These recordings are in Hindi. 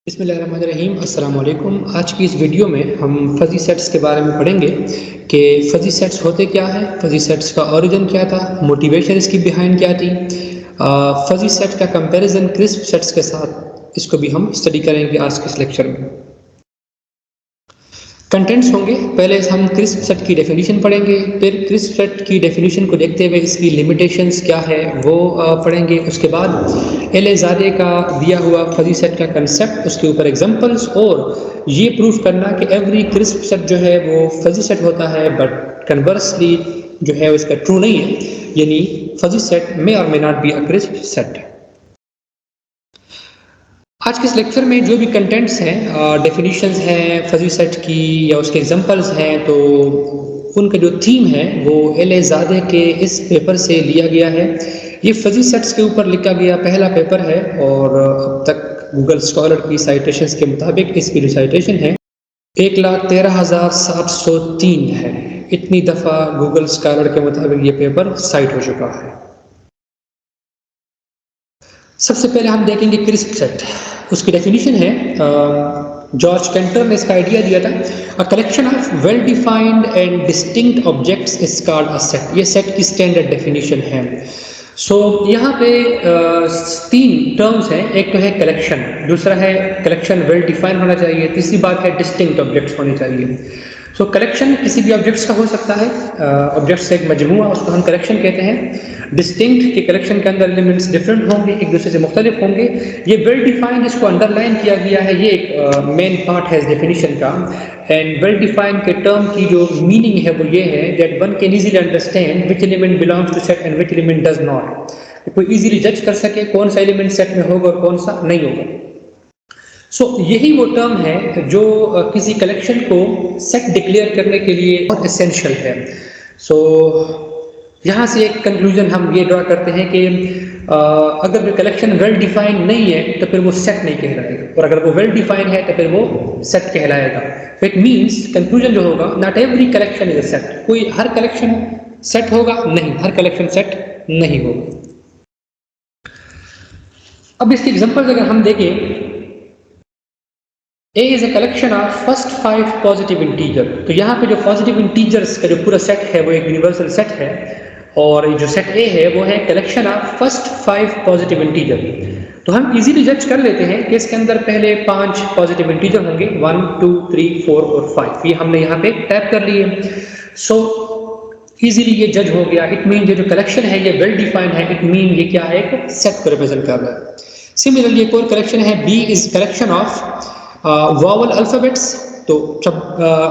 बिस्मिल्लाहिर्रहमानिर्रहीम अस्सलाम वालेकुम। आज की इस वीडियो में हम फ़ज़ी सेट्स के बारे में पढ़ेंगे कि फ़ज़ी सेट्स होते क्या हैं, फ़ज़ी सेट्स का ओरिजिन क्या था, मोटिवेशन इसकी बिहाइंड क्या थी। फ़ज़ी सेट का कंपैरिजन क्रिस्प सेट्स के साथ, इसको भी हम स्टडी करेंगे आज के इस लेक्चर में। कंटेंट्स होंगे, पहले हम क्रिस्प सेट की डेफिनेशन पढ़ेंगे, फिर क्रिस्प सेट की डेफिनेशन को देखते हुए इसकी लिमिटेशंस क्या है वो पढ़ेंगे। उसके बाद एलेज़ादे का दिया हुआ फ़ज़ी सेट का कंसेप्ट, उसके ऊपर एग्जांपल्स और ये प्रूफ करना कि एवरी क्रिस्प सेट जो है वो फ़ज़ी सेट होता है, बट कन्वर्सली जो है उसका ट्रू नहीं है, यानी फ़ज़ी सेट मे और may not be a crisp set. आज के इस लेक्चर में जो भी कंटेंट्स हैं, डेफिनेशंस हैं फ़ज़ी सेट की या उसके एग्जांपल्स हैं, तो उनका जो थीम है वो एलेज़ादे के इस पेपर से लिया गया है। ये फ़ज़ी सेट्स के ऊपर लिखा गया पहला पेपर है और अब तक गूगल स्कॉलर की साइटेशंस के मुताबिक इसकी जो साइटेशन है 1,13,703 है। इतनी दफ़ा गूगल स्कॉलर के मुताबिक ये पेपर साइट हो चुका है। सबसे पहले हम देखेंगे क्रिस्प सेट, उसकी डेफिनेशन है, जॉर्ज कैंटर ने इसका आइडिया दिया था, a collection of well defined and distinct objects is called a set. ये सेट की स्टैंडर्ड डेफिनेशन है। यहाँ पे तीन टर्म्स हैं, एक तो है कलेक्शन, दूसरा है कलेक्शन वेल डिफाइंड होना चाहिए, तीसरी बात है डिस्टिंक्ट ऑब्जेक्ट्स होने चाहिए। कलेक्शन किसी भी ऑब्जेक्ट्स का हो सकता है, ऑब्जेक्ट्स से एक मजमूआ, उसको हम कलेक्शन कहते हैं। डिस्टिंक्ट के कलेक्शन के अंदर एलिमेंट्स डिफरेंट होंगे, एक दूसरे से मुख्तलिफ होंगे। ये वेल डिफाइंड, इसको अंडरलाइन किया गया है, ये एक मेन पार्ट है इस डेफिनेशन का। एंड वेल डिफाइंड के टर्म की जो मीनिंग है वो ये है that one can easily understand which element belongs to set and which element does not. कोई इजीली जज कर सके कौन सा एलिमेंट सेट में होगा और कौन सा नहीं होगा। यही वो टर्म है जो किसी कलेक्शन को सेट डिक्लेयर करने के लिए बहुत एसेंशियल है। यहाँ से एक कंक्लूजन हम ये ड्रा करते हैं कि अगर वो कलेक्शन वेल डिफाइंड नहीं है तो फिर वो सेट नहीं कहलाएगा, और अगर वो वेल डिफाइंड है तो फिर वो सेट कहलाएगा। इट मीन्स कंक्लूजन जो होगा, not every collection is a set. कोई हर कलेक्शन सेट होगा नहीं, हर कलेक्शन सेट नहीं होगा। अब इसके एग्जांपल्स अगर हम देखें, A is a collection of first 5 positive integer। तो यहाँ पे जो पॉजिटिव इंटीजर्स का जो पूरा सेट है वो एक यूनिवर्सल सेट है, और जो सेट A है वो है collection of first 5 positive integer. तो हम इजीली जज कर लेते हैं कि इसके अंदर पहले 5 पॉजिटिव इंटीजर होंगे, 1, 2, 3, 4 और 5। ये हमने यहाँ पे टैप कर लिए। इजीली ये जज हो गया। इट मीन ये जो कलेक्शन है ये वेल डिफाइंड है। इट मीन ये क्या है, एक सेट को रिप्रेजेंट कर रहा है। सिमिलरली एक और कलेक्शन है, B is collection of vowel alphabets. तो जब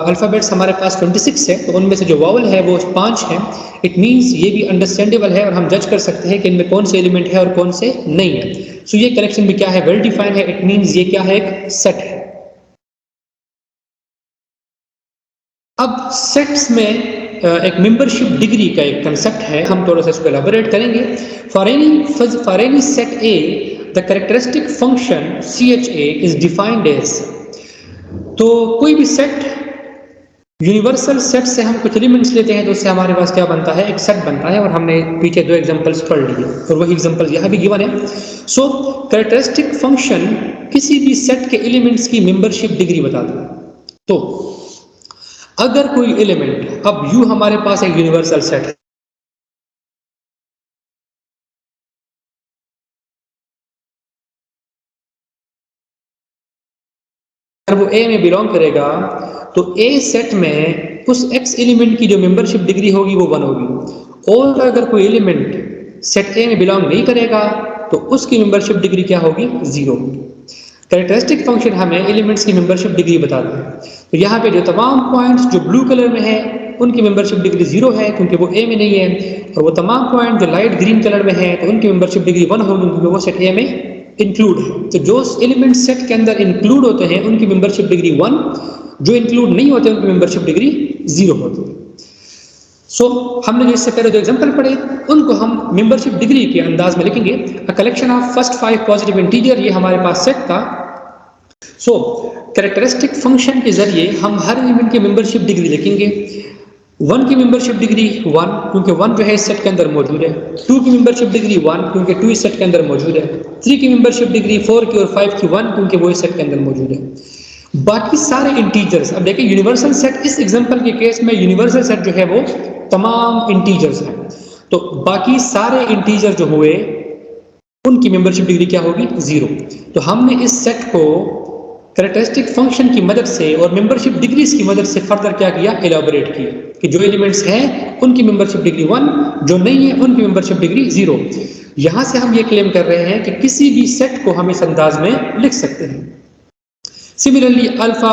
अल्फ़ाबेट्स हमारे पास 26 है, तो उनमें से जो वावल है वो 5 है। इट मीन्स ये भी अंडरस्टैंडेबल है और हम जज कर सकते हैं कि इनमें कौन से एलिमेंट है और कौन से नहीं है। ये कलेक्शन भी क्या है, वेल डिफाइंड है। इट मीन्स ये क्या है, एक सेट है। अब सेट्स में एक मेंबरशिप डिग्री का एक कंसेप्ट है, हम थोड़ा सा इसको एलाबोरेट करेंगे। For any set A, the characteristic function CHA is defined as. तो कोई भी सेट, यूनिवर्सल सेट से हम कुछ एलिमेंट्स लेते हैं तो उससे हमारे पास क्या बनता है, एक सेट बनता है। और हमने पीछे 2 एग्जांपल्स पढ़ लिए और वही एग्जांपल्स यहाँ भी गिवन है। कैरेक्टरिस्टिक फंक्शन किसी भी सेट के एलिमेंट्स की मेंबरशिप डिग्री बताता है। तो अगर कोई एलिमेंट, अब U हमारे पास एक यूनिवर्सल सेट है, अगर वो A में बिलोंग करेगा तो A सेट में उस X एलिमेंट की जो मेंबरशिप डिग्री होगी वो 1 होगी। और अगर कोई एलिमेंट सेट A में बिलोंग नहीं करेगा तो उसकी मेंबरशिप डिग्री क्या होगी, 0 होगी। कैरेक्टरिस्टिक फंक्शन हमें एलिमेंट्स की मेंबरशिप डिग्री बताता है। तो यहाँ पे जो तमाम पॉइंट्स जो ब्लू कलर में है उनकी मेंबरशिप डिग्री 0 है क्योंकि वो A में नहीं है, और वो तमाम पॉइंट जो लाइट ग्रीन कलर में है तो उनकी मेंबरशिप डिग्री 1 होगी क्योंकि वो सेट A में इंक्लूड है। तो जो एलिमेंट सेट के अंदर इंक्लूड होते हैं उनकी मेंबरशिप डिग्री 1, जो इंक्लूड नहीं होते उनकी मेंबरशिप डिग्री 0 होती है। हमने जो इससे पहले 2 एग्जांपल पढ़े उनको हम मेंबरशिप डिग्री के अंदाज में लिखेंगे। A collection of first 5 positive integer, ये हमारे पास सेट था। कैरेक्टरिस्टिक फंक्शन के जरिए हम हर एलिमेंट की मेंबरशिप डिग्री लिखेंगे। 1 की मेंबरशिप डिग्री 1 क्योंकि 1 जो है इस सेट के अंदर मौजूद है, 2 की मेंबरशिप डिग्री 1 क्योंकि 2 इस सेट के अंदर मौजूद है, 3 की मेंबरशिप डिग्री 4 की और 5 की 1 क्योंकि वो इस सेट के अंदर मौजूद है। बाकी सारे इंटीजर्स, अब देखिए यूनिवर्सल सेट, इस एग्जांपल के केस में यूनिवर्सल सेट जो है वो तमाम इंटीजर्स हैं, तो बाकी सारे इंटीजर जो हुए उनकी मेंबरशिप डिग्री क्या होगी? 0। तो हमने इस सेट को कैरेक्टरिस्टिक फंक्शन की मदद से और मेंबरशिप डिग्रीज की मदद से फर्दर क्या किया? एलाबोरेट किया कि जो एलिमेंट्स हैं उनकी मेंबरशिप डिग्री 1, जो नहीं है उनकी मेंबरशिप डिग्री 0। यहां से हम ये क्लेम कर रहे हैं कि किसी भी सेट को हम इस अंदाज में लिख सकते हैं। Similarly alpha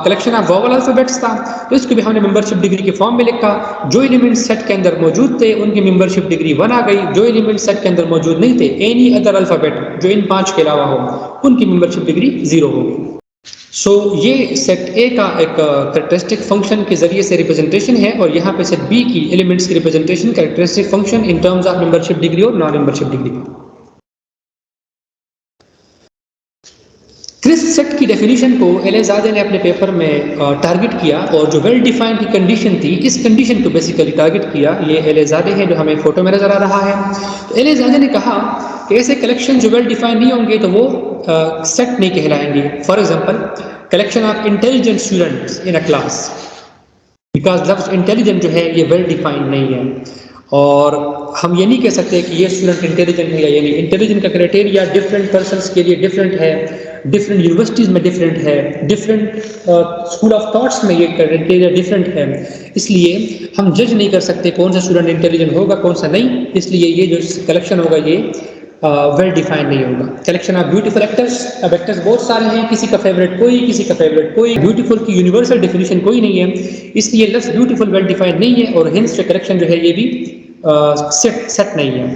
collection of vowel alphabets था, तो इसको भी हमने मेंबरशिप डिग्री के फॉर्म में लिखा। जो एलिमेंट सेट के अंदर मौजूद थे उनकी मेंबरशिप डिग्री 1 आ गई, जो एलिमेंट सेट के अंदर मौजूद नहीं थे, एनी अदर अल्फाबेट जो इन 5 के अलावा हो, उनकी मेंबरशिप डिग्री 0 होगी। सो ये सेट ए का एक कैरेक्टरिस्टिक फंक्शन के जरिए से रिप्रेजेंटेशन है, और यहाँ पे सेट बी की एलिमेंट्स की representation characteristic function in terms of membership degree और non membership degree. Crisp set की डेफिनेशन को एलेजादे ने अपने पेपर में टारगेट किया, और जो वेल डिफाइंड की कंडीशन थी, इस कंडीशन को बेसिकली टारगेट किया। ये एलेजादे है जो हमें फोटो में नजर आ रहा है। तो एलेजादे ने कहा कि ऐसे कलेक्शन जो वेल डिफाइंड नहीं होंगे तो वो सेट नहीं कहलाएंगे। For example collection of intelligent students in a class, because लफ्ज इंटेलिजेंट जो है ये वेल डिफाइंड नहीं है, और हम ये नहीं कह सकते कि ये स्टूडेंट इंटेलिजेंट है या ये नहीं। इंटेलिजेंट का क्राइटेरिया डिफरेंट पर्सन्स के लिए डिफरेंट है, डिफरेंट यूनिवर्सिटीज़ में डिफरेंट है, डिफरेंट स्कूल ऑफ थॉट्स में ये क्राइटेरिया डिफरेंट है। इसलिए हम जज नहीं कर सकते कौन सा स्टूडेंट इंटेलिजेंट होगा कौन सा नहीं। इसलिए ये जो कलेक्शन होगा ये वेल डिफाइंड नहीं होगा। कलेक्शन ऑफ ब्यूटीफुल एक्टर्स, अब एक्टर्स बहुत सारे हैं, किसी का फेवरेट कोई, किसी का फेवरेट कोई। ब्यूटीफुल की यूनिवर्सल डेफिनेशन कोई नहीं है, इसलिए लफ्ज ब्यूटीफुल वेल डिफाइंड नहीं है, और हिंस जो कलेक्शन जो है ये भी सेट नहीं है।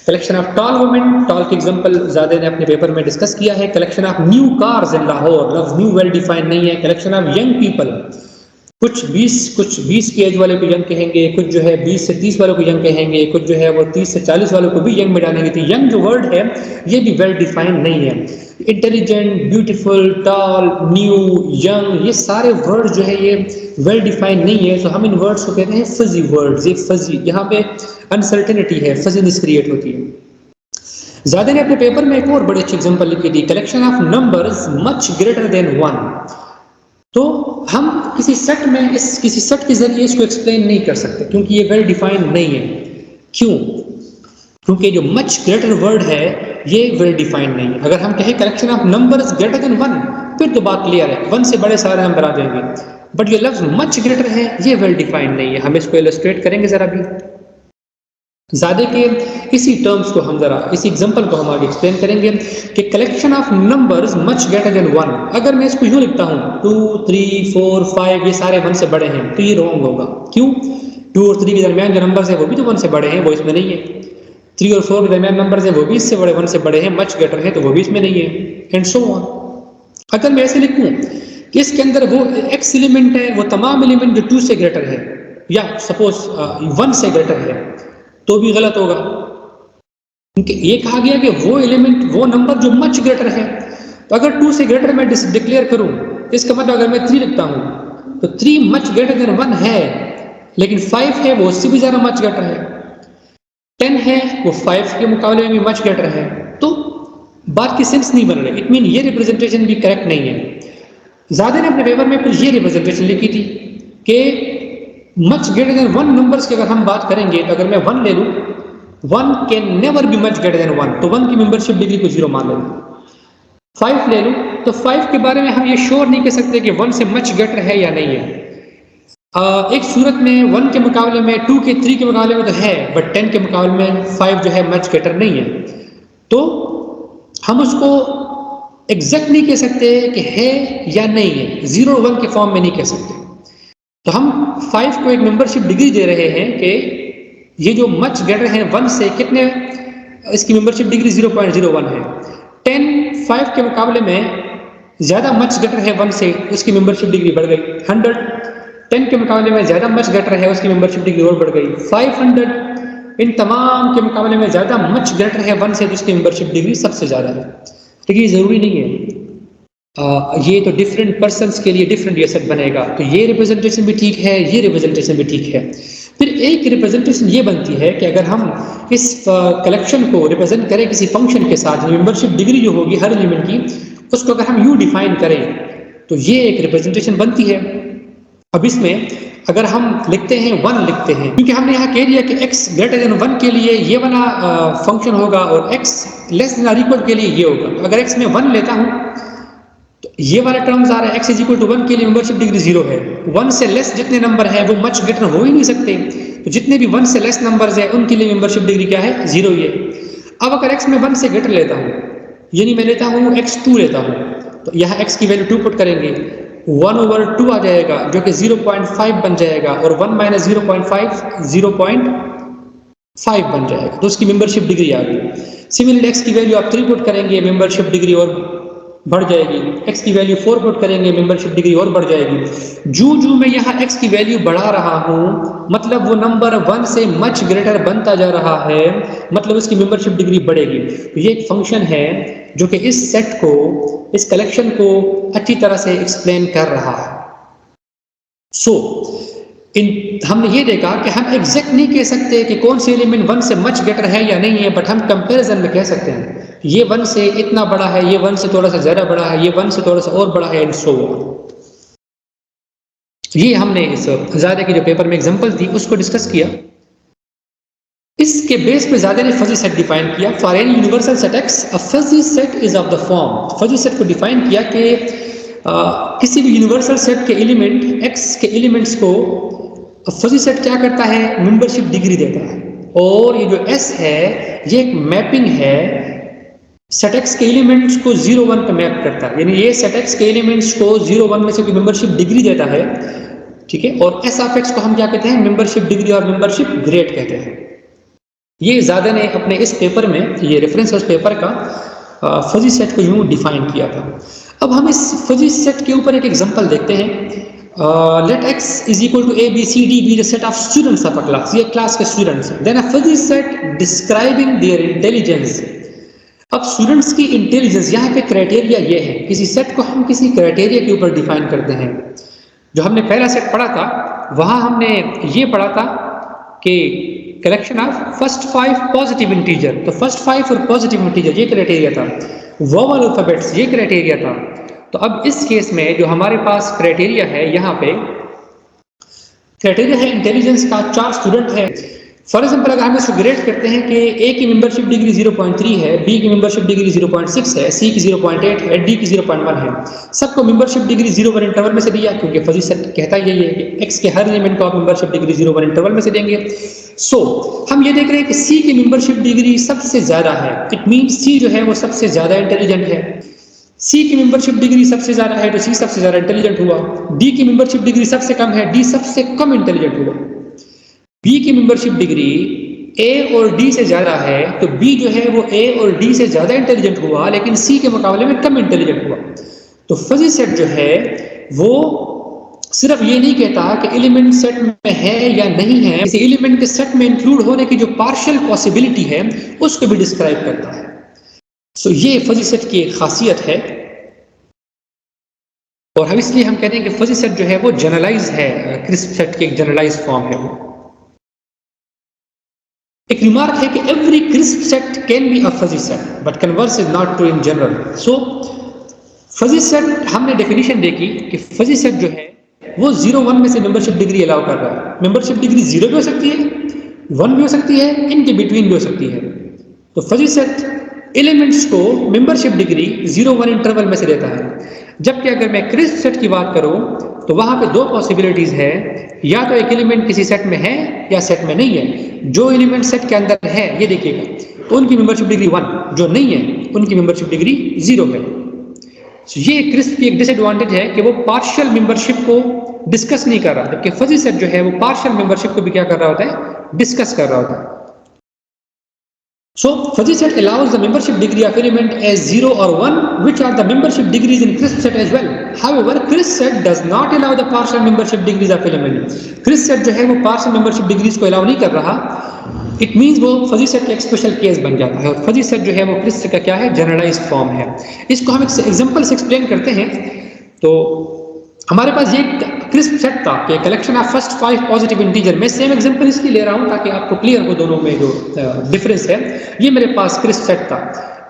Collection of tall women, tall के एग्जांपल ज़्यादा ने अपने पेपर में डिस्कस किया है। Collection of new cars in Lahore, लफ्ज न्यू वेल डिफाइंड नहीं है। कलेक्शन ऑफ यंग पीपल, कुछ 20 की एज वाले को यंग कहेंगे, कुछ जो है 20 से 30 वालों को यंग कहेंगे, कुछ जो है वो 30 से 40 वालों को भी यंग में डालेंगे। तो यंग जो वर्ड है ये भी वेल डिफाइंड नहीं है। Intelligent, beautiful, tall, new, young, ये सारे वर्ड जो है ये वेल डिफाइंड नहीं है। तो हम इन वर्ड्स को कहते हैं फजी वर्ड्स। ये फजी, यहाँ पे अनसर्टेनिटी है, फजीनेस क्रिएट होती है। ज़्यादा ने अपने पेपर में एक और बड़ी अच्छी एग्जांपल लिखी थी, collection of numbers much greater than 1। तो हम किसी सेट में किसी सेट के जरिए इसको एक्सप्लेन नहीं कर सकते क्योंकि ये वेल डिफाइंड नहीं है। क्यों? क्योंकि जो मच ग्रेटर वर्ड है ये वेल डिफाइंड नहीं है। अगर हम कहें collection of numbers greater than 1 फिर तो बात क्लियर है, 1 से बड़े सारे हम बना देंगे, बट ये लफ्ज मच ग्रेटर है ये वेल डिफाइंड नहीं है। हम इसको इलस्ट्रेट करेंगे जरा भी। ज़्यादा के इसी टर्म्स को हम जरा, इसी एग्जांपल को हम आगे एक्सप्लेन करेंगे कि collection of numbers much greater than 1। अगर मैं इसको यूँ लिखता हूँ 2, 3, 4, 5 ये सारे 1 से बड़े हैं तो ये रॉन्ग होगा। क्यों? 2 और 3 के दरमियान जो नंबर्स है वो भी तो 1 से बड़े हैं, वो इसमें नहीं है। 3 और 4 के दरमियान नंबर्स है वो भी इससे बड़े 1 से बड़े हैं, मच ग्रेटर है तो वो भी इसमें नहीं है, एंड सो ऑन। अगर मैं ऐसे लिखूँ कि इसके अंदर वो एक्स एलिमेंट है, वो तमाम एलिमेंट जो 2 से ग्रेटर है या सपोज 1 से ग्रेटर है तो भी गलत होगा, क्योंकि ये कहा गया कि वो एलिमेंट, वो नंबर जो मच ग्रेटर है। तो अगर 2 से ग्रेटर मैं डिक्लेयर करूं, इसका मतलब अगर मैं 3 लिखता हूं तो 3 मच ग्रेटर देन 1 है, लेकिन 5 है वो उससे भी ज्यादा मच ग्रेटर है, 10 है वो 5 के मुकाबले में भी मच ग्रेटर है। तो बात की सेंस नहीं बन रही, इट मीन ये रिप्रेजेंटेशन भी करेक्ट नहीं है। ज़्यादा ने अपने पेपर में फिर ये रिप्रेजेंटेशन लिखी थी कि मच ग्रेटर देन 1 नंबर्स की अगर हम बात करेंगे तो अगर मैं 1 ले लूँ, 1 can never be much greater than 1, तो 1 की मेंबरशिप डिग्री को 0 मान लेंगे। 5 ले लूँ तो 5 के बारे में हम ये श्योर नहीं कह सकते कि 1 से मच ग्रेटर है या नहीं है। एक सूरत में 1 के मुकाबले में 2 के 3 के मुकाबले में तो है, बट 10 के मुकाबले में 5 जो है मच ग्रेटर नहीं है। तो हम उसको एग्जैक्ट नहीं कह सकते कि है या नहीं है, 0 और 1 के फॉर्म में नहीं कह सकते। तो हम 5 को एक मेंबरशिप डिग्री दे रहे हैं कि ये जो मच ग्रेटर है 1 से, कितने इसकी मेंबरशिप डिग्री 0.01 है। 10 5 के मुकाबले में ज़्यादा मच ग्रेटर है 1 से, उसकी मेंबरशिप डिग्री बढ़ गई। 100 10 के मुकाबले में ज़्यादा मच ग्रेटर है, उसकी मेंबरशिप डिग्री और बढ़ गई। 500 इन तमाम के मुकाबले में ज़्यादा मच ग्रेटर है 1 से, तो उसकी मेंबरशिप डिग्री सबसे ज़्यादा है। लेकिन ये ज़रूरी नहीं है। ये तो डिफरेंट पर्सन्स के लिए डिफरेंट ये सेट बनेगा, तो ये रिप्रेजेंटेशन भी ठीक है, ये रिप्रेजेंटेशन भी ठीक है। फिर एक रिप्रेजेंटेशन ये बनती है कि अगर हम इस कलेक्शन को रिप्रेजेंट करें किसी फंक्शन के साथ, मेंबरशिप डिग्री जो होगी हर एलिमेंट की, उसको अगर हम यू डिफाइन करें तो ये एक रिप्रेजेंटेशन बनती है। अब इसमें अगर हम लिखते हैं 1 लिखते हैं, क्योंकि हमने यहाँ कह दिया कि x ग्रेटर देन 1 के लिए ये वाला फंक्शन होगा और x लेस देन और इक्वल के लिए ये होगा। तो अगर x में 1 लेता हूँ तो ये वाला टर्म्स आ रहा है, x इज इक्वल टू 1 के लिए मेंबरशिप डिग्री 0 है। 1 से लेस जितने नंबर है वो मच ग्रेटर हो ही नहीं सकते, तो जितने भी 1 से लेस नंबर्स है उनके लिए मेंबरशिप डिग्री क्या है, 0 ही है। अब अगर x में 1 से ग्रेटर लेता हूँ, यानी मैं लेता हूँ x2 लेता हूँ, तो यहाँ x की वैल्यू 2 पुट करेंगे, 1/2 आ जाएगा जो कि 0.5 बन जाएगा, और 1 माइनस 0.5 0.5 बन जाएगा, तो उसकी मेंबरशिप डिग्री आ गई। सिमिलरली x की वैल्यू आप 3 पुट करेंगे, मेंबरशिप डिग्री और बढ़ जाएगी। x की वैल्यू 4 पुट करेंगे, मेंबरशिप डिग्री और बढ़ जाएगी। जो मैं यहाँ x की वैल्यू बढ़ा रहा हूँ, मतलब वो नंबर 1 से मच ग्रेटर बनता जा रहा है, मतलब उसकी मेंबरशिप डिग्री बढ़ेगी। तो ये एक फंक्शन है जो कि इस सेट को, इस कलेक्शन को अच्छी तरह से एक्सप्लेन कर रहा है। हमने ये देखा कि हम एग्जैक्ट नहीं कह सकते कि कौन से एलिमेंट 1 से मच ग्रेटर है या नहीं है, बट हम कंपैरिजन में कह सकते हैं ये 1 से इतना बड़ा है, ये 1 से थोड़ा सा ज्यादा बड़ा है, ये 1 से थोड़ा सा और बड़ा है, एंड सो ऑन। ये हमने इस ज़ादा के जो पेपर में एग्जांपल थी उसको डिस्कस किया। इसके बेस पे ज़्यादा ने फजी सेट डिफाइन किया। For any universal set x a fuzzy set is of the form. Fuzzy set को डिफाइन किया कि किसी भी यूनिवर्सल सेट के एलिमेंट एक्स के एलिमेंट्स को फजी सेट क्या करता है, मेंबरशिप डिग्री देता है। और ये जो एस है ये एक मैपिंग है, सेट एक्स के एलिमेंट्स को 0-1 पे मैप करता है, यानी ये सेट एक्स के एलिमेंट्स को 0-1 में से कोई मेंबरशिप डिग्री देता है, ठीक है। और एस ऑफ एक्स को हम क्या कहते हैं, मेंबरशिप डिग्री और मेंबरशिप ग्रेड कहते हैं। ये ज़्यादा ने अपने इस पेपर में, ये रेफरेंस उस पेपर का फजी सेट को यूं डिफाइन किया था। अब हम इस फजी सेट के ऊपर एक एग्जांपल देखते हैं। Let x is equal to a b c d be the set of students of a class, ये क्लास के स्टूडेंट्स हैं। Then a fuzzy set describing their intelligence. अब स्टूडेंट्स की इंटेलिजेंस, यहाँ पे क्राइटेरिया ये है, किसी सेट को हम किसी क्राइटेरिया के ऊपर डिफाइन करते हैं। जो हमने पहला सेट पढ़ा था वहाँ हमने ये पढ़ा था कि collection of first 5 positive integer, तो फर्स्ट 5 और पॉजिटिव इंटीजर ये क्राइटेरिया था। वोवल अल्फाबेट्स ये क्राइटेरिया था। तो अब इस केस में जो हमारे पास क्राइटेरिया है, यहाँ पे क्राइटेरिया है इंटेलिजेंस का, 4 स्टूडेंट है। फॉर एग्जाम्पल अगर हम इसको ग्रेड करते हैं कि ए की मेंबरशिप डिग्री 0.3 है, बी की मेंबरशिप डिग्री 0.6 है, सी की 0.8 है, डी की 0.1 है। सबको मेंबरशिप डिग्री 0-1 इंटरवल में से दिया, क्योंकि फजी सेट कहता यही है कि एक्स के हर एलिमेंट को आप मेंबरशिप डिग्री 0-1 इंटरवल में से देंगे। हम ये देख रहे हैं कि सी की मेंबरशिप डिग्री सबसे ज्यादा है, इट मीन सी जो है वो सबसे ज्यादा इंटेलिजेंट है। सी की मेंबरशिप डिग्री सबसे ज्यादा है तो सी सबसे ज्यादा इंटेलिजेंट हुआ। डी की मेंबरशिप डिग्री सबसे कम है, डी सबसे कम इंटेलिजेंट हुआ। बी की मेंबरशिप डिग्री ए और डी से ज्यादा है तो बी जो है वो ए और डी से ज्यादा इंटेलिजेंट हुआ, लेकिन सी के मुकाबले में कम इंटेलिजेंट हुआ। तो फजी सेट जो है वो सिर्फ ये नहीं कहता कि एलिमेंट सेट में है या नहीं है, किसी एलिमेंट के सेट में इंक्लूड होने की जो पार्शियल पॉसिबिलिटी है उसको भी डिस्क्राइब करता है। ये फजी सेट की एक खासियत है, और हम इसलिए हम कहते हैं कि फजी सेट जो है वो जनरलाइज है, क्रिस्प सेट की एक जनरलाइज फॉर्म है वो। एक रिमार्क है कि every crisp set can be a fuzzy set but converse is not true in general. Fuzzy set हमने डेफिनेशन देखी कि फजी सेट जो है वो 0-1 में से मेंबरशिप डिग्री अलाउ कर रहा है। मेंबरशिप डिग्री 0 भी हो सकती है, 1 भी हो सकती है, इनके बिटवीन भी हो सकती है। तो फजी सेट एलिमेंट्स को मेंबरशिप डिग्री 0-1 इंटरवल में से देता है। जबकि अगर मैं क्रिस्प सेट की बात करूं तो वहां पे 2 पॉसिबिलिटीज है, या तो एक एलिमेंट किसी सेट में है या सेट में नहीं है। जो एलिमेंट सेट के अंदर है ये देखिएगा तो उनकी मेंबरशिप डिग्री 1, जो नहीं है उनकी मेंबरशिप डिग्री 0 है। ये क्रिस्प की एक डिसएडवांटेज है कि वो पार्शियल मेंबरशिप को डिस्कस नहीं कर रहा, जबकि फजी सेट जो है वो पार्शियल मेंबरशिप को भी क्या कर रहा होता है, डिस्कस कर रहा होता है। Fuzzy set allows the membership degree of element as 0 or 1, which are the membership degrees in crisp set as well. However, crisp set does not allow the partial membership degrees of element. Crisp set जो है वो partial membership degrees को allow नहीं कर रहा। इट मीन्स वो फजी सेट का एक स्पेशल केस बन जाता है और फजी सेट जो है वो क्रिस्प सेट का क्या है, जनरलाइज्ड फॉर्म है। इसको हम एक एग्जांपल से एक्सप्लेन करते हैं। तो हमारे पास ये क्रिस्प सेट था कि collection of first 5 positive integer. मैं सेम एग्जांपल इसलिए ले रहा हूं ताकि आपको क्लियर हो दोनों में जो डिफरेंस है। ये मेरे पास क्रिस्प सेट था।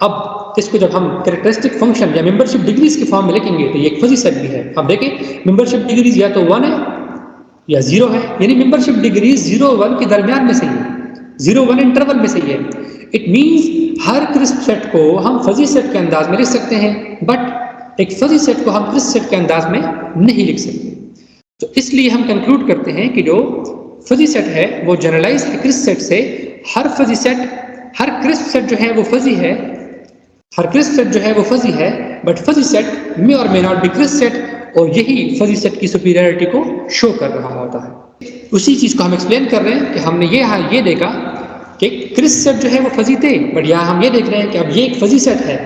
अब इसको जब हम कैरेक्टरिस्टिक फंक्शन या मेंबरशिप डिग्रीज के फॉर्म में लिखेंगे तो ये एक फजी सेट भी है। अब देखें मेंबरशिप डिग्रीज या तो 1 है या 0 है, यानी मेंबरशिप डिग्रीज 0-1 के दरमियान में सही है, 0-1 इंटरवल में सही है। It means her crisp set को हम फजी सेट के अंदाज में लिख सकते हैं, बट एक फजी सेट को हम क्रिस्प सेट के अंदाज में नहीं लिख सकते। तो इसलिए हम कंक्लूड करते हैं कि जो फजी सेट है वो जनरलाइज है क्रिस्प सेट से। हर फजी सेट, हर क्रिस्प सेट जो है वो फजी है, हर क्रिस्प सेट जो है वो फजी है, बट फजी सेट मे और may not be crisp set, और यही फजी सेट की सुपीरियरिटी को शो कर रहा होता है। उसी चीज को हम एक्सप्लेन कर रहे हैं कि हमने ये देखा कि क्रिस्प सेट जो है वो फजी थे, बट यहाँ हम ये देख रहे हैं कि अब ये एक फजी सेट है,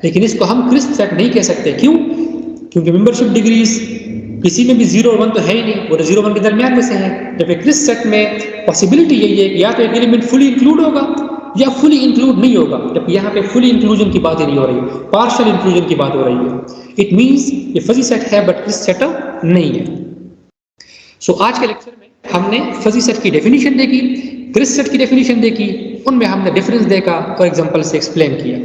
लेकिन इसको हम क्रिस्प सेट नहीं कह सकते। क्यों? क्योंकि मेंबरशिप डिग्रीज किसी में भी 0-1 तो है ही नहीं, वो 0-1 के दरमियान में से है। जबकि क्रिस्प सेट में पॉसिबिलिटी यही है कि या तो एक एलिमेंट फुली इंक्लूड होगा या फुली इंक्लूड नहीं होगा, जबकि यहाँ पे फुली इंक्लूजन की बात ही नहीं हो रही, पार्शियल इंक्लूजन की बात हो रही है। इट मीन्स ये फजी सेट है बट क्रिस्प सेट नहीं है। सो आज के लेक्चर में हमने फजी सेट की डेफिनेशन देखी, क्रिस्प सेट की डेफिनेशन देखी, उनमें हमने डिफरेंस देखा और एग्जांपल से एक्सप्लेन किया।